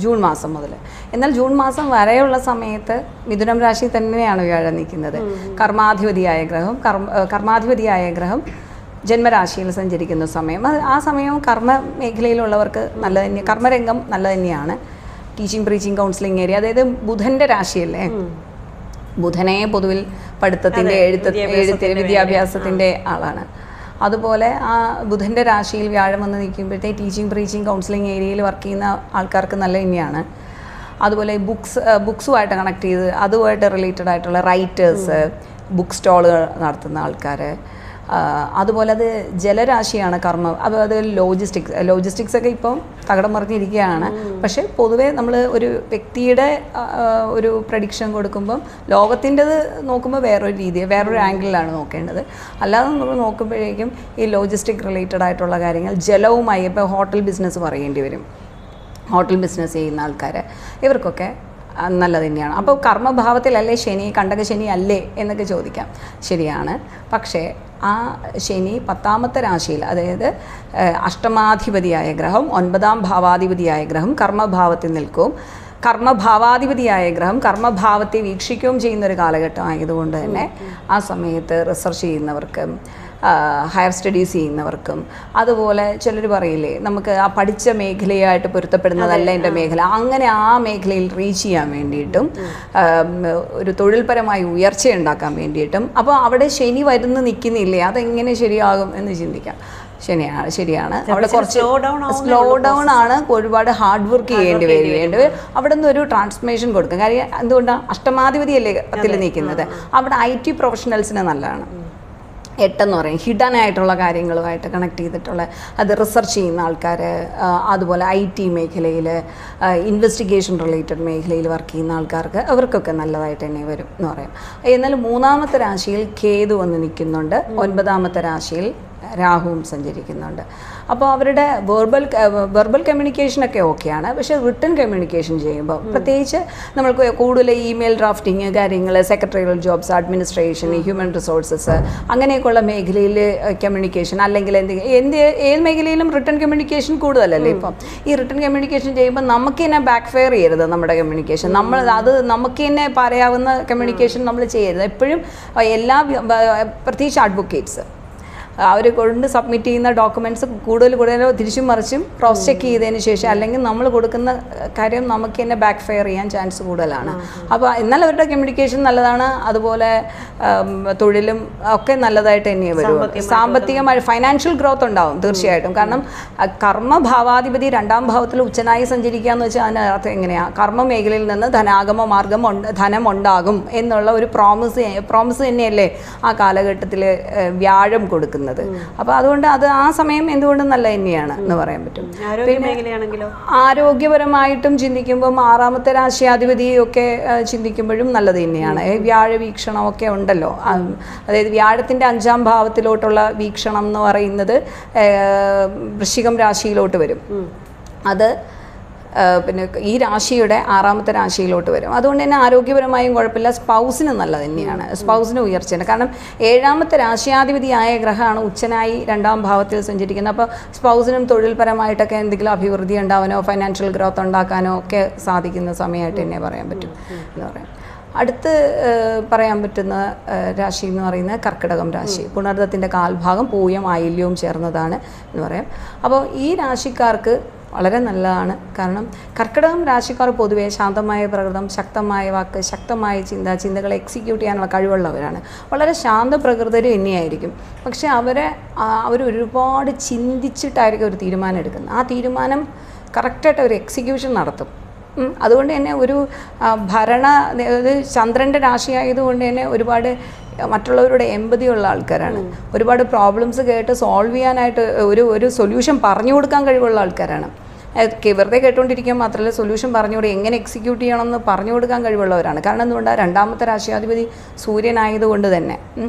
ജൂൺ മാസം മുതൽ. എന്നാൽ ജൂൺ മാസം വരെയുള്ള സമയത്ത് മിഥുനം രാശി തന്നെയാണ് വ്യാഴം നിൽക്കുന്നത്. കർമാധിപതിയായ ഗ്രഹം ജന്മരാശിയിൽ സഞ്ചരിക്കുന്ന സമയം, ആ സമയം കർമ്മ മേഖലയിലുള്ളവർക്ക് നല്ല തന്നെ, കർമ്മരംഗം നല്ല തന്നെയാണ്. ടീച്ചിങ്, പ്രീച്ചിങ്, കൗൺസിലിംഗ് ഏരിയ, അതായത് ബുധൻ്റെ രാശിയല്ലേ. ബുധനെ പൊതുവിൽ പഠിത്തത്തിൻ്റെ, വിദ്യാഭ്യാസത്തിൻ്റെ ആളാണ്. അതുപോലെ ആ ബുധൻ്റെ രാശിയിൽ വ്യാഴം വന്ന് നിൽക്കുമ്പോഴത്തേക്ക് ടീച്ചിങ്, പ്രീച്ചിങ്, കൗൺസിലിംഗ് ഏരിയയിൽ വർക്ക് ചെയ്യുന്ന ആൾക്കാർക്ക് നല്ല തന്നെയാണ്. അതുപോലെ ബുക്സുമായിട്ട് കണക്ട് ചെയ്ത് അതുമായിട്ട് റിലേറ്റഡ് ആയിട്ടുള്ള റൈറ്റേഴ്സ്, ബുക്ക് സ്റ്റോളുകൾ നടത്തുന്ന ആൾക്കാർ, അതുപോലെ അത് ജലരാശിയാണ് കർമ്മം. അപ്പോൾ അത് ലോജിസ്റ്റിക്സ് ഒക്കെ ഇപ്പം തകിടം മറിഞ്ഞിരിക്കുകയാണ്. പക്ഷേ പൊതുവേ നമ്മൾ ഒരു വ്യക്തിയുടെ ഒരു പ്രഡിക്ഷൻ കൊടുക്കുമ്പം ലോകത്തിൻ്റെത് നോക്കുമ്പോൾ വേറൊരു രീതി, വേറൊരു ആംഗിളിലാണ് നോക്കേണ്ടത്. അല്ലാതെ നമ്മൾ നോക്കുമ്പോഴേക്കും ഈ ലോജിസ്റ്റിക് റിലേറ്റഡ് ആയിട്ടുള്ള കാര്യങ്ങൾ ജലവുമായി, ഇപ്പോൾ ഹോട്ടൽ ബിസിനസ് പറയേണ്ടി വരും. ഹോട്ടൽ ബിസിനസ് ചെയ്യുന്ന ആൾക്കാർ ഇവർക്കൊക്കെ നല്ലത് തന്നെയാണ്. അപ്പോൾ കർമ്മഭാവത്തിലല്ലേ ശനി, കണ്ടക ശനി അല്ലേ എന്നൊക്കെ ചോദിക്കാം. ശരിയാണ്. പക്ഷേ ആ ശനി 10ാമത്തെ രാശിയിൽ, അതായത് അഷ്ടമാധിപതിയായ ഗ്രഹം 9ാം ഭാവാധിപതിയായ ഗ്രഹം കർമ്മഭാവത്തിൽ നിൽക്കും. കർമ്മഭാവാധിപതിയായ ഗ്രഹം കർമ്മഭാവത്തെ വീക്ഷിക്കുകയും ചെയ്യുന്നൊരു കാലഘട്ടം ആയതുകൊണ്ട് തന്നെ ആ സമയത്ത് റിസർച്ച് ചെയ്യുന്നവർക്കും ഹയർ സ്റ്റഡീസ് ചെയ്യുന്നവർക്കും, അതുപോലെ ചിലർ പറയില്ലേ നമുക്ക് ആ പഠിച്ച മേഖലയായിട്ട് പൊരുത്തപ്പെടുന്നതല്ല എൻ്റെ മേഖല, അങ്ങനെ ആ മേഖലയിൽ റീച്ച് ചെയ്യാൻ വേണ്ടിയിട്ടും ഒരു തൊഴിൽപരമായി ഉയർച്ച ഉണ്ടാക്കാൻ വേണ്ടിയിട്ടും, അപ്പോൾ അവിടെ ശനി വരുന്ന് നിൽക്കുന്നില്ലേ, അതെങ്ങനെ ശരിയാകും എന്ന് ചിന്തിക്കാം. ശരിയാണ്. അവിടെ കുറച്ച് സ്ലോ ഡൗൺ ആണ്, ഒരുപാട് ഹാർഡ് വർക്ക് ചെയ്യേണ്ടി വരും. അവിടെ നിന്ന് ഒരു ട്രാൻസ്ഫർമേഷൻ കൊടുക്കും. കാര്യം എന്തുകൊണ്ടാണ്? അഷ്ടമാധിപതിയല്ലേ 10ൽ നിൽക്കുന്നത്. അവിടെ IT പ്രൊഫഷണൽസിന് നല്ലതാണ്. 8 എന്ന് പറയും ഹിഡൻ ആയിട്ടുള്ള കാര്യങ്ങളുമായിട്ട് കണക്ട് ചെയ്തിട്ടുള്ള, അത് റിസർച്ച് ചെയ്യുന്ന ആൾക്കാർ, അതുപോലെ IT മേഖലയിൽ, ഇൻവെസ്റ്റിഗേഷൻ റിലേറ്റഡ് മേഖലയിൽ വർക്ക് ചെയ്യുന്ന ആൾക്കാർക്ക് അവർക്കൊക്കെ നല്ലതായിട്ട് തന്നെ വരും എന്ന് പറയാം. എന്നാൽ 3ാമത്തെ രാശിയിൽ കേതു വന്ന് നിൽക്കുന്നുണ്ട്, 9ാമത്തെ രാശിയിൽ രാഹുവും സഞ്ചരിക്കുന്നുണ്ട്. അപ്പോൾ അവരുടെ വെർബൽ കമ്മ്യൂണിക്കേഷനൊക്കെ ഓക്കെയാണ്. പക്ഷേ റിട്ടൺ കമ്മ്യൂണിക്കേഷൻ ചെയ്യുമ്പോൾ, പ്രത്യേകിച്ച് നമ്മൾക്ക് കൂടുതൽ ഇമെയിൽ ഡ്രാഫ്റ്റിങ് കാര്യങ്ങൾ, secretarial jobs, administration, human resources, അങ്ങനെയൊക്കെയുള്ള മേഖലയിൽ കമ്മ്യൂണിക്കേഷൻ, അല്ലെങ്കിൽ ഏത് മേഖലയിലും റിട്ടൺ കമ്മ്യൂണിക്കേഷൻ കൂടുതലല്ലേ ഇപ്പം. ഈ റിട്ടൺ കമ്മ്യൂണിക്കേഷൻ ചെയ്യുമ്പോൾ നമുക്ക് തന്നെ ബാക്ക് ഫെയർ ചെയ്യരുത് നമ്മുടെ കമ്മ്യൂണിക്കേഷൻ. നമുക്ക് തന്നെ പറയാവുന്ന കമ്മ്യൂണിക്കേഷൻ നമ്മൾ ചെയ്യരുത്. എപ്പോഴും പ്രത്യേകിച്ച് അഡ്വക്കേറ്റ്സ് അവർ കൊണ്ട് സബ്മിറ്റ് ചെയ്യുന്ന ഡോക്യുമെൻറ്റ്സ് കൂടുതൽ തിരിച്ചും മറിച്ചും ക്രോസ് ചെക്ക് ചെയ്തതിന് ശേഷം, അല്ലെങ്കിൽ നമ്മൾ കൊടുക്കുന്ന കാര്യം നമുക്ക് തന്നെ ബാക്ക് ഫെയർ ചെയ്യാൻ ചാൻസ് കൂടുതലാണ്. അപ്പോൾ എന്നാൽ അവരുടെ കമ്മ്യൂണിക്കേഷൻ നല്ലതാണ്. അതുപോലെ തൊഴിലും ഒക്കെ നല്ലതായിട്ട് തന്നെ വരും. സാമ്പത്തികമായി ഫൈനാൻഷ്യൽ ഗ്രോത്ത് ഉണ്ടാവും തീർച്ചയായിട്ടും. കാരണം കർമ്മഭാവാധിപതി 2ാം ഭാവത്തിൽ ഉച്ചനായി സഞ്ചരിക്കുക എന്ന് വെച്ചാൽ അതിൻ്റെ അർത്ഥം എങ്ങനെയാണ്? കർമ്മ മേഖലയിൽ നിന്ന് ധനാഗമ മാർഗം ധനം ഉണ്ടാകും എന്നുള്ള ഒരു പ്രോമിസ് തന്നെയല്ലേ ആ കാലഘട്ടത്തിൽ വ്യാഴം കൊടുക്കുന്നത്. അപ്പോൾ അതുകൊണ്ട് അത് ആ സമയം എന്തുകൊണ്ടും നല്ല തന്നെയാണ് എന്ന് പറയാൻ പറ്റും. പിന്നെ ആരോഗ്യപരമായിട്ടും ചിന്തിക്കുമ്പം 6ാമത്തെ രാശിയാധിപതിയൊക്കെ ചിന്തിക്കുമ്പോഴും നല്ലത് തന്നെയാണ്. വ്യാഴ വീക്ഷണമൊക്കെ ഉണ്ടല്ലോ. അതായത് വ്യാഴത്തിൻ്റെ 5ാം ഭാവത്തിലോട്ടുള്ള വീക്ഷണം എന്ന് പറയുന്നത് വൃശ്ചികം രാശിയിലോട്ട് വരും. അത് പിന്നെ ഈ രാശിയുടെ 6ാമത്തെ രാശിയിലോട്ട് വരും. അതുകൊണ്ട് തന്നെ ആരോഗ്യപരമായും കുഴപ്പമില്ല. സ്പൗസിന് നല്ലത് തന്നെയാണ്, സ്പൗസിന് ഉയർച്ചയാണ്. കാരണം 7ാമത്തെ രാശിയാധിപതിയായ ഗ്രഹമാണ് ഉച്ചനായി 2ാം ഭാവത്തിൽ സഞ്ചരിക്കുന്നത്. അപ്പോൾ സ്പൗസിനും തൊഴിൽപരമായിട്ടൊക്കെ എന്തെങ്കിലും അഭിവൃദ്ധി ഉണ്ടാവാനോ ഫൈനാൻഷ്യൽ ഗ്രോത്ത് ഉണ്ടാക്കാനോ ഒക്കെ സാധിക്കുന്ന സമയമായിട്ട് തന്നെ പറയാൻ പറ്റും എന്ന് പറയാം. അടുത്ത് പറയാൻ പറ്റുന്ന രാശി എന്ന് പറയുന്നത് കർക്കിടകം രാശി. പുണർദത്തിൻ്റെ കാൽഭാഗം പൂയം ആയില്യവും ചേർന്നതാണ് എന്ന് പറയാം. അപ്പോൾ ഈ രാശിക്കാർക്ക് വളരെ നല്ലതാണ്. കാരണം കർക്കിടകം രാശിക്കാർ പൊതുവേ ശാന്തമായ പ്രകൃതം, ശക്തമായ വാക്ക്, ശക്തമായ ചിന്തകളെ എക്സിക്യൂട്ട് ചെയ്യാനുള്ള കഴിവുള്ളവരാണ്. വളരെ ശാന്ത പ്രകൃതരും തന്നെയായിരിക്കും. പക്ഷേ അവർ ഒരുപാട് ചിന്തിച്ചിട്ടായിരിക്കും ഒരു തീരുമാനം എടുക്കുന്നത്. ആ തീരുമാനം കറക്റ്റായിട്ട് ഒരു എക്സിക്യൂഷൻ നടത്തും. അതുകൊണ്ട് തന്നെ ഒരു ചന്ദ്രൻ്റെ രാശിയായതുകൊണ്ട് തന്നെ ഒരുപാട് മറ്റുള്ളവരുടെ എമ്പതിയുള്ള ആൾക്കാരാണ്. ഒരുപാട് പ്രോബ്ലംസ് കേട്ട് സോൾവ് ചെയ്യാനായിട്ട് ഒരു സൊല്യൂഷൻ പറഞ്ഞു കൊടുക്കാൻ കഴിവുള്ള ആൾക്കാരാണ്. വെറുതെ കേട്ടുകൊണ്ടിരിക്കാൻ മാത്രമല്ല, സൊല്യൂഷൻ പറഞ്ഞുകൂടെ എങ്ങനെ എക്സിക്യൂട്ട് ചെയ്യണമെന്ന് പറഞ്ഞു കൊടുക്കാൻ കഴിവുള്ളവരാണ്. കാരണം എന്തുകൊണ്ടാണ്? 2ാമത്തെ രാശിയാധിപതി സൂര്യനായതുകൊണ്ട് തന്നെ.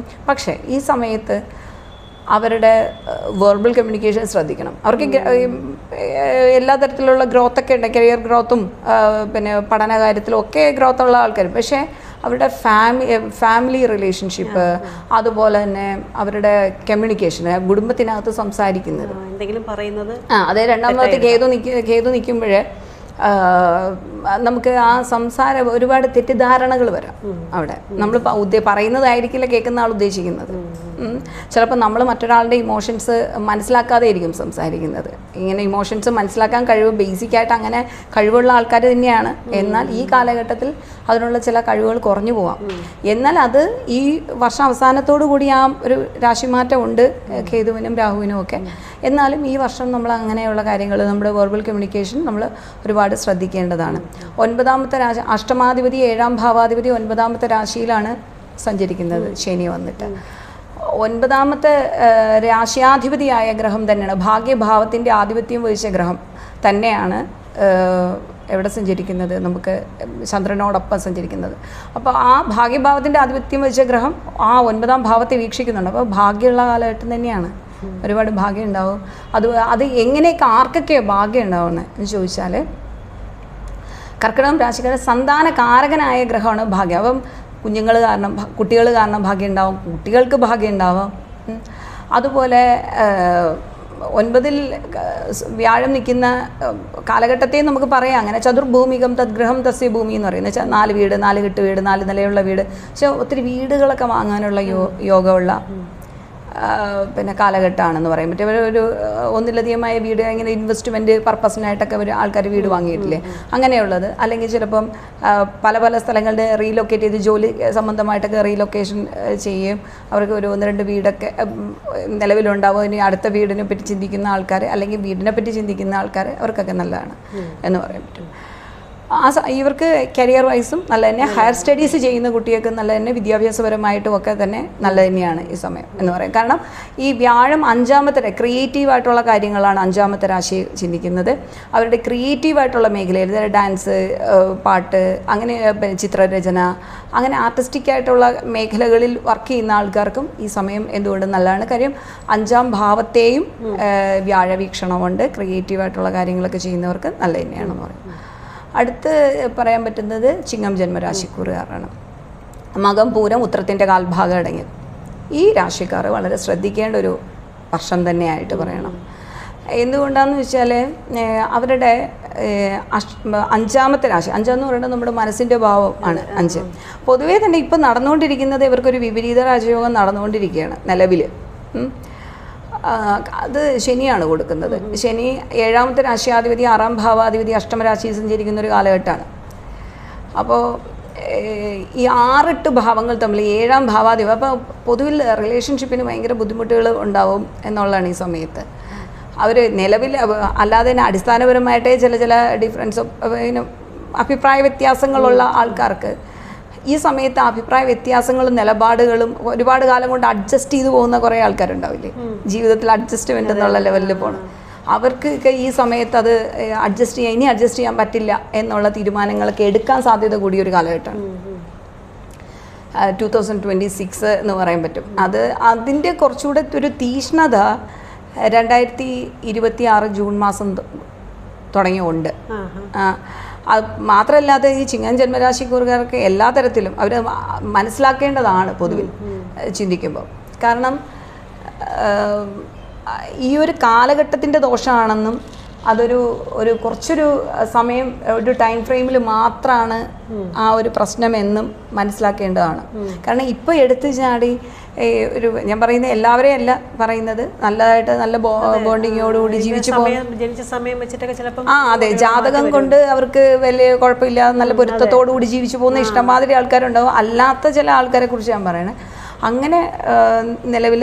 പക്ഷേ ഈ സമയത്ത് അവരുടെ വെർബൽ കമ്മ്യൂണിക്കേഷൻ ശ്രദ്ധിക്കണം. അവർക്ക് എല്ലാ തരത്തിലുള്ള ഗ്രോത്തൊക്കെ ഉണ്ട്, കരിയർ ഗ്രോത്തും പിന്നെ പഠന കാര്യത്തിലും ഒക്കെ ഗ്രോത്തുള്ള ആൾക്കാർ. പക്ഷേ അവരുടെ ഫാമിലി റിലേഷൻഷിപ്പ്, അതുപോലെ തന്നെ അവരുടെ കമ്മ്യൂണിക്കേഷന്, കുടുംബത്തിനകത്ത് സംസാരിക്കുന്നത്, എന്തെങ്കിലും പറയുന്നത്, അതെ 2ാം ഭാവത്ത് കേതു നിൽക്കുമ്പോൾ നമുക്ക് ആ സംസാരം ഒരുപാട് തെറ്റിദ്ധാരണകൾ വരാം. അവിടെ നമ്മൾ പറയുന്നതായിരിക്കില്ല കേൾക്കുന്ന ആൾ ഉദ്ദേശിക്കുന്നത്. ചിലപ്പോൾ നമ്മൾ മറ്റൊരാളുടെ ഇമോഷൻസ് മനസ്സിലാക്കാതെ ആയിരിക്കും സംസാരിക്കുന്നത്. ഇങ്ങനെ ഇമോഷൻസ് മനസ്സിലാക്കാൻ ബേസിക്കായിട്ട് അങ്ങനെ കഴിവുള്ള ആൾക്കാർ തന്നെയാണ്. എന്നാൽ ഈ കാലഘട്ടത്തിൽ അതിനുള്ള ചില കഴിവുകൾ കുറഞ്ഞു പോവാം. എന്നാൽ അത് ഈ വർഷം അവസാനത്തോടു കൂടി ആ ഒരു രാശിമാറ്റം ഉണ്ട് കേതുവിനും രാഹുവിനും ഒക്കെ. എന്നാലും ഈ വർഷം നമ്മൾ അങ്ങനെയുള്ള കാര്യങ്ങൾ, നമ്മുടെ വെർബൽ കമ്മ്യൂണിക്കേഷൻ നമ്മൾ ഒരുപാട് ശ്രദ്ധിക്കേണ്ടതാണ്. 9ാമത്തെ രാശി, അഷ്ടമാധിപതി 7ാം ഭാവാധിപതി 9ാമത്തെ രാശിയിലാണ് സഞ്ചരിക്കുന്നത് ശനി വന്നിട്ട്. 9ാമത്തെ രാശ്യാധിപതിയായ ഗ്രഹം തന്നെയാണ്, ഭാഗ്യഭാവത്തിൻ്റെ ആധിപത്യം വഹിച്ച ഗ്രഹം തന്നെയാണ് എവിടെ സഞ്ചരിക്കുന്നത്, നമുക്ക് ചന്ദ്രനോടൊപ്പം സഞ്ചരിക്കുന്നത്. അപ്പോൾ ആ ഭാഗ്യഭാവത്തിൻ്റെ ആധിപത്യം വഹിച്ച ഗ്രഹം ആ 9ാം ഭാവത്തെ വീക്ഷിക്കുന്നുണ്ട്. അപ്പോൾ ഭാഗ്യമുള്ള കാലഘട്ടം തന്നെയാണ്, ഒരുപാട് ഭാഗ്യം ഉണ്ടാവും. അത് എങ്ങനെയൊക്കെ ആർക്കൊക്കെയോ ഭാഗ്യം ഉണ്ടാവുന്നത് എന്ന് ചോദിച്ചാൽ, കർക്കിടകം രാശിക്കാരുടെ സന്താനകാരകനായ ഗ്രഹമാണ് ഭാഗ്യം. അപ്പം കുഞ്ഞുങ്ങൾ കാരണം, കുട്ടികൾ കാരണം ഭാഗ്യം ഉണ്ടാവും, കുട്ടികൾക്ക് ഭാഗ്യം ഉണ്ടാവും. അതുപോലെ 9ൽ വ്യാഴം നിൽക്കുന്ന കാലഘട്ടത്തെ നമുക്ക് പറയാം അങ്ങനെ, ചതുർഭൂമികം തദ്ഗ്രഹം തസ്യ ഭൂമി എന്ന് പറയുന്നത് വെച്ചാൽ 4 വീട്, 4 കെട്ട് വീട്, 4 നിലയുള്ള വീട്. പക്ഷെ ഒത്തിരി വീടുകളൊക്കെ വാങ്ങാനുള്ള യോഗമുള്ള പിന്നെ കാലഘട്ടമാണെന്ന് പറയും. മറ്റേ ഒരു ഒന്നിലധികമായ വീട്, ഇങ്ങനെ ഇൻവെസ്റ്റ്മെൻറ്റ് പർപ്പസിനായിട്ടൊക്കെ ഒരു ആൾക്കാർ വീട് വാങ്ങിയിട്ടില്ലേ, അങ്ങനെയുള്ളത്. അല്ലെങ്കിൽ ചിലപ്പം പല പല സ്ഥലങ്ങളുടെ റീലൊക്കേറ്റ് ചെയ്ത് ജോലി സംബന്ധമായിട്ടൊക്കെ റീലൊക്കേഷൻ ചെയ്യുകയും അവർക്ക് ഒരു 1-2 വീടൊക്കെ നിലവിലുണ്ടാവും. ഇനി അടുത്ത വീടിനെ പറ്റി ചിന്തിക്കുന്ന ആൾക്കാർ, അല്ലെങ്കിൽ വീടിനെ പറ്റി ചിന്തിക്കുന്ന ആൾക്കാർ, അവർക്കൊക്കെ നല്ലതാണ് എന്ന് പറയാൻ പറ്റും. ഇവർക്ക് കരിയർ വൈസും നല്ല തന്നെ, ഹയർ സ്റ്റഡീസ് ചെയ്യുന്ന കുട്ടികൾക്ക് നല്ല തന്നെ, വിദ്യാഭ്യാസപരമായിട്ടും ഒക്കെ തന്നെ നല്ല തന്നെയാണ് ഈ സമയം എന്ന് പറയും. കാരണം ഈ വ്യാഴം 5ാമത്തെ ക്രിയേറ്റീവായിട്ടുള്ള കാര്യങ്ങളാണ് 5ാമത്തെ രാശി ചിന്തിക്കുന്നത്. അവരുടെ ക്രിയേറ്റീവായിട്ടുള്ള മേഖലയിൽ ഡാൻസ്, പാട്ട്, അങ്ങനെ ചിത്രരചന, അങ്ങനെ ആർട്ടിസ്റ്റിക്കായിട്ടുള്ള മേഖലകളിൽ വർക്ക് ചെയ്യുന്ന ആൾക്കാർക്കും ഈ സമയം എന്തുകൊണ്ടും നല്ലതാണ്. കാര്യം 5ാം ഭാവത്തെയും വ്യാഴവീക്ഷണം കൊണ്ട് ക്രിയേറ്റീവായിട്ടുള്ള കാര്യങ്ങളൊക്കെ ചെയ്യുന്നവർക്ക് നല്ല തന്നെയാണെന്ന് പറയും. അടുത്ത് പറയാൻ പറ്റുന്നത് ചിങ്ങം ജന്മരാശിക്കൂറുകാരാണ്. മകം, പൂരം, ഉത്രത്തിൻ്റെ കാൽഭാഗം അടങ്ങിയത്. ഈ രാശിക്കാർ വളരെ ശ്രദ്ധിക്കേണ്ട ഒരു വർഷം തന്നെയായിട്ട് പറയണം. എന്തുകൊണ്ടാണെന്ന് വെച്ചാൽ അവരുടെ 5ാമത്തെ രാശി, 5 പറയുന്നത് നമ്മുടെ മനസ്സിൻ്റെ ഭാവം ആണ് 5. പൊതുവേ തന്നെ ഇപ്പം നടന്നുകൊണ്ടിരിക്കുന്നത് ഇവർക്കൊരു വിപരീത രാജയോഗം നടന്നുകൊണ്ടിരിക്കുകയാണ് നിലവിൽ. അത് ശനിയാണ് കൊടുക്കുന്നത്. ശനി 7ാമത്തെ രാശിയാധിപതി, 6ാം ഭാവാധിപതി അഷ്ടമരാശിയിൽ സഞ്ചരിക്കുന്ന ഒരു കാലഘട്ടമാണ്. അപ്പോൾ ഈ 6-8 ഭാവങ്ങൾ തമ്മിൽ 7ാം ഭാവാധിപതി, അപ്പോൾ പൊതുവിൽ റിലേഷൻഷിപ്പിന് ഭയങ്കര ബുദ്ധിമുട്ടുകൾ ഉണ്ടാവും എന്നുള്ളതാണ് ഈ സമയത്ത്. അവർ നിലവിൽ അല്ലാതെ തന്നെ അടിസ്ഥാനപരമായിട്ടേ ചില ഡിഫറൻസ്, അഭിപ്രായ വ്യത്യാസങ്ങളുള്ള ആൾക്കാർക്ക് ഈ സമയത്ത് അഭിപ്രായ വ്യത്യാസങ്ങളും നിലപാടുകളും ഒരുപാട് കാലം കൊണ്ട് അഡ്ജസ്റ്റ് ചെയ്ത് പോകുന്ന കുറേ ആൾക്കാരുണ്ടാവില്ലേ, ജീവിതത്തിൽ അഡ്ജസ്റ്റ്മെൻ്റ് എന്നുള്ള ലെവലിൽ പോകണം. അവർക്ക് ഈ സമയത്ത് അത് ഇനി അഡ്ജസ്റ്റ് ചെയ്യാൻ പറ്റില്ല എന്നുള്ള തീരുമാനങ്ങളൊക്കെ എടുക്കാൻ സാധ്യത കൂടിയൊരു കാലഘട്ടമാണ് 2026 എന്ന് പറയാൻ പറ്റും. അതിൻ്റെ കുറച്ചുകൂടെ ഒരു തീഷ്ണത 2026 ജൂൺ മാസം തുടങ്ങിയുണ്ട്. അത് മാത്രമല്ലാതെ ഈ ചിങ്ങൻ ജന്മരാശിക്കൂറുകാർക്ക് എല്ലാ തരത്തിലും അവർ മനസ്സിലാക്കേണ്ടതാണ് പൊതുവിൽ ചിന്തിക്കുമ്പോൾ. കാരണം ഈ ഒരു കാലഘട്ടത്തിൻ്റെ ദോഷമാണെന്നും അതൊരു കുറച്ചൊരു സമയം, ഒരു ടൈം ഫ്രെയിമിൽ മാത്രമാണ് ആ ഒരു പ്രശ്നമെന്നും മനസ്സിലാക്കേണ്ടതാണ്. കാരണം ഇപ്പോൾ എടുത്തു ചാടി ഞാൻ പറയുന്നത് എല്ലാവരെയും അല്ല പറയുന്നത്, നല്ലതായിട്ട് നല്ല ബോണ്ടിങ്ങോടുകൂടി ജീവിച്ചു പോകുന്ന അതെ, ജാതകം കൊണ്ട് അവർക്ക് വലിയ കുഴപ്പമില്ല, നല്ല പൊരുത്തത്തോടുകൂടി ജീവിച്ചു പോകുന്ന ഇഷ്ടംമാതിരി ആൾക്കാരുണ്ടാവും. അല്ലാത്ത ചില ആൾക്കാരെ കുറിച്ച് ഞാൻ പറയണേ. അങ്ങനെ നിലവിൽ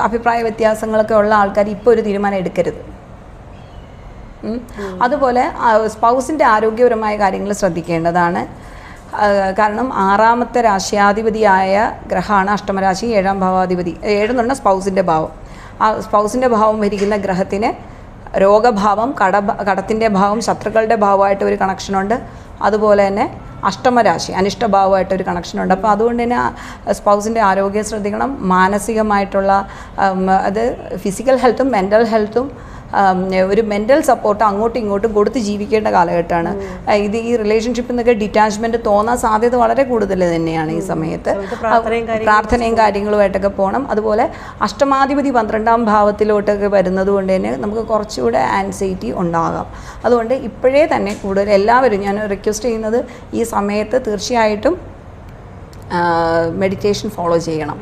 അഭിപ്രായ വ്യത്യാസങ്ങളൊക്കെ ഉള്ള ആൾക്കാർ ഇപ്പോൾ ഒരു തീരുമാനം എടുക്കരുത്. അതുപോലെ സ്പൗസിൻ്റെ ആരോഗ്യപരമായ കാര്യങ്ങൾ ശ്രദ്ധിക്കേണ്ടതാണ്. കാരണം 6ാമത്തെ രാശ്യാധിപതിയായ ഗ്രഹമാണ് അഷ്ടമരാശി, 7ാം ഭാവാധിപതി. 7 എന്ന് പറഞ്ഞാൽ സ്പൗസിൻ്റെ ഭാവം. ആ സ്പൗസിൻ്റെ ഭാവം ഭരിക്കുന്ന ഗ്രഹത്തിന് രോഗഭാവം, കടത്തിൻ്റെ ഭാവം, ശത്രുക്കളുടെ ഭാവമായിട്ട് ഒരു കണക്ഷനുണ്ട്. അതുപോലെ തന്നെ അഷ്ടമരാശി അനിഷ്ടഭാവമായിട്ടൊരു കണക്ഷനുണ്ട്. അപ്പോൾ അതുകൊണ്ട് തന്നെ സ്പൗസിൻ്റെ ആരോഗ്യം ശ്രദ്ധിക്കണം. മാനസികമായിട്ടുള്ള അത് ഫിസിക്കൽ ഹെൽത്തും മെൻ്റൽ ഹെൽത്തും ഒരു മെൻ്റൽ സപ്പോർട്ട് അങ്ങോട്ടും ഇങ്ങോട്ടും കൊടുത്ത് ജീവിക്കേണ്ട കാലഘട്ടമാണ് ഇത്. ഈ റിലേഷൻഷിപ്പിൽ നിന്നൊക്കെ ഡിറ്റാച്ച്മെൻറ്റ് തോന്നാൻ സാധ്യത വളരെ കൂടുതൽ തന്നെയാണ് ഈ സമയത്ത്. പ്രാർത്ഥനയും കാര്യങ്ങളുമായിട്ടൊക്കെ പോകണം. അതുപോലെ അഷ്ടമാധിപതി 12ാം ഭാവത്തിലോട്ടൊക്കെ വരുന്നത് കൊണ്ട് തന്നെ നമുക്ക് കുറച്ചുകൂടെ ആൻസൈറ്റി ഉണ്ടാകാം. അതുകൊണ്ട് ഇപ്പോഴേ തന്നെ കൂടുതൽ എല്ലാവരും ഞാൻ റിക്വസ്റ്റ് ചെയ്യുന്നത് ഈ സമയത്ത് തീർച്ചയായിട്ടും മെഡിറ്റേഷൻ ഫോളോ ചെയ്യണം.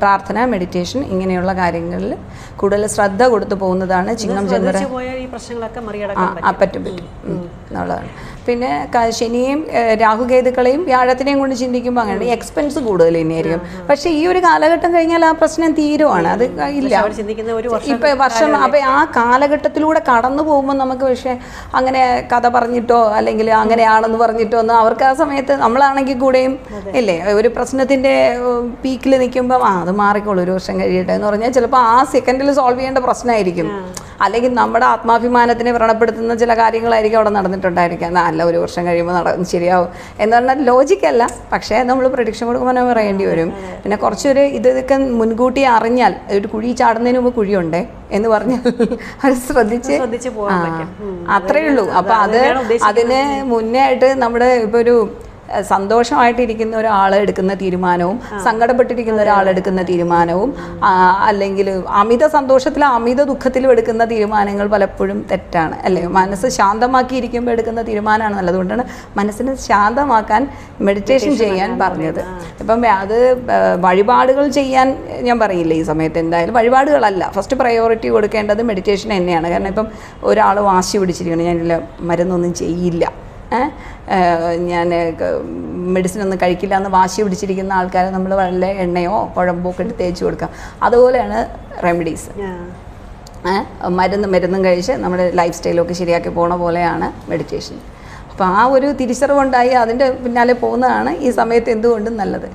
പ്രാർത്ഥന, മെഡിറ്റേഷൻ ഇങ്ങനെയുള്ള കാര്യങ്ങളിൽ കൂടുതൽ ശ്രദ്ധ കൊടുത്തു പോകുന്നതാണ് ചിങ്ങം ജന്മരാശി. പറ്റും. എന്നുള്ളതാണ്. പിന്നെ ശനിയെയും രാഹുകേതുക്കളെയും വ്യാഴത്തിനെയും കൊണ്ട് ചിന്തിക്കുമ്പോൾ അങ്ങനെ എക്സ്പെൻസ് കൂടുതൽ തന്നെയായിരിക്കും. പക്ഷേ ഈ ഒരു കാലഘട്ടം കഴിഞ്ഞാൽ ആ പ്രശ്നം തീരുവാണ്. അത് ഇല്ല ഇപ്പം വർഷം അപ്പം ആ കാലഘട്ടത്തിലൂടെ കടന്നു പോകുമ്പോൾ നമുക്ക് പക്ഷേ അങ്ങനെ കഥ പറഞ്ഞിട്ടോ അല്ലെങ്കിൽ അങ്ങനെയാണെന്ന് പറഞ്ഞിട്ടോ ഒന്നും അവർക്ക് ആ സമയത്ത് നമ്മളാണെങ്കിൽ കൂടെയും ഇല്ലേ ഒരു പ്രശ്നത്തിൻ്റെ പീക്കിൽ നിൽക്കുമ്പോൾ അത് മാറിക്കോളൂ ഒരു വർഷം കഴിയട്ടെ എന്ന് പറഞ്ഞാൽ ചിലപ്പോൾ ആ സെക്കൻഡിൽ സോൾവ് ചെയ്യേണ്ട പ്രശ്നമായിരിക്കും. അല്ലെങ്കിൽ നമ്മുടെ ആത്മാഭിമാനത്തിനെ വ്രണപ്പെടുത്തുന്ന ചില കാര്യങ്ങളായിരിക്കും അവിടെ നടന്നിട്ടുണ്ടായിരിക്കാം. അല്ല ഒരു വർഷം കഴിയുമ്പോൾ ശരിയാവും എന്ന് പറഞ്ഞാൽ ലോജിക്കല്ല. പക്ഷേ നമ്മൾ പ്രഡിക്ഷൻ കൊടുക്കുമ്പോൾ പറയേണ്ടി വരും. പിന്നെ കുറച്ചൊരു ഇതൊക്കെ മുൻകൂട്ടി അറിഞ്ഞാൽ ഒരു കുഴി ചാടുന്നതിന് മുമ്പ് കുഴിയുണ്ടേ എന്ന് പറഞ്ഞാൽ അത് ശ്രദ്ധിച്ച് അത്രയേ ഉള്ളൂ. അപ്പം അതിന് മുന്നേ ആയിട്ട് നമ്മുടെ ഇപ്പോൾ ഒരു സന്തോഷമായിട്ടിരിക്കുന്ന ഒരാൾ എടുക്കുന്ന തീരുമാനവും സങ്കടപ്പെട്ടിരിക്കുന്ന ഒരാൾ എടുക്കുന്ന തീരുമാനവും അല്ലെങ്കിൽ അമിത സന്തോഷത്തിലും അമിത ദുഃഖത്തിലും എടുക്കുന്ന തീരുമാനങ്ങൾ പലപ്പോഴും തെറ്റാണ് അല്ലേ. മനസ്സ് ശാന്തമാക്കിയിരിക്കുമ്പോൾ എടുക്കുന്ന തീരുമാനമാണ് നല്ലത്. അതുകൊണ്ടാണ് മനസ്സിനെ ശാന്തമാക്കാൻ മെഡിറ്റേഷൻ ചെയ്യാൻ പറഞ്ഞത്. ഇപ്പം അത് വഴിപാടുകൾ ചെയ്യാൻ ഞാൻ പറയില്ല ഈ സമയത്ത്. എന്തായാലും വഴിപാടുകളല്ല, ഫസ്റ്റ് പ്രയോറിറ്റി കൊടുക്കേണ്ടത് മെഡിറ്റേഷൻ തന്നെയാണ്. കാരണം ഇപ്പം ഒരാൾ വാശി പിടിച്ചിരിക്കണം ഞാനില്ല മരുന്നൊന്നും ചെയ്യില്ല, ഞാൻ മെഡിസിനൊന്നും കഴിക്കില്ല എന്ന് വാശി പിടിച്ചിരിക്കുന്ന ആൾക്കാരെ നമ്മൾ വല്ല എണ്ണയോ കുഴമ്പോ ഒക്കെ എടുത്ത് തേച്ച് കൊടുക്കാം. അതുപോലെയാണ് റെമഡീസ്. മരുന്നും കഴിച്ച് നമ്മുടെ ലൈഫ് സ്റ്റൈലൊക്കെ ശരിയാക്കി പോണ പോലെയാണ് മെഡിറ്റേഷൻ. അപ്പോൾ ആ ഒരു തിരിച്ചറിവുണ്ടായി അതിൻ്റെ പിന്നാലെ പോകുന്നതാണ് ഈ സമയത്ത് എന്തുകൊണ്ടും നല്ലത്.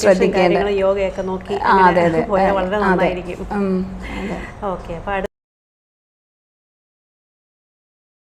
ശ്രദ്ധിക്കേണ്ട യോഗയൊക്കെ നോക്കി വളരെ നന്നായിരിക്കും. ഓക്കെ. അപ്പോൾ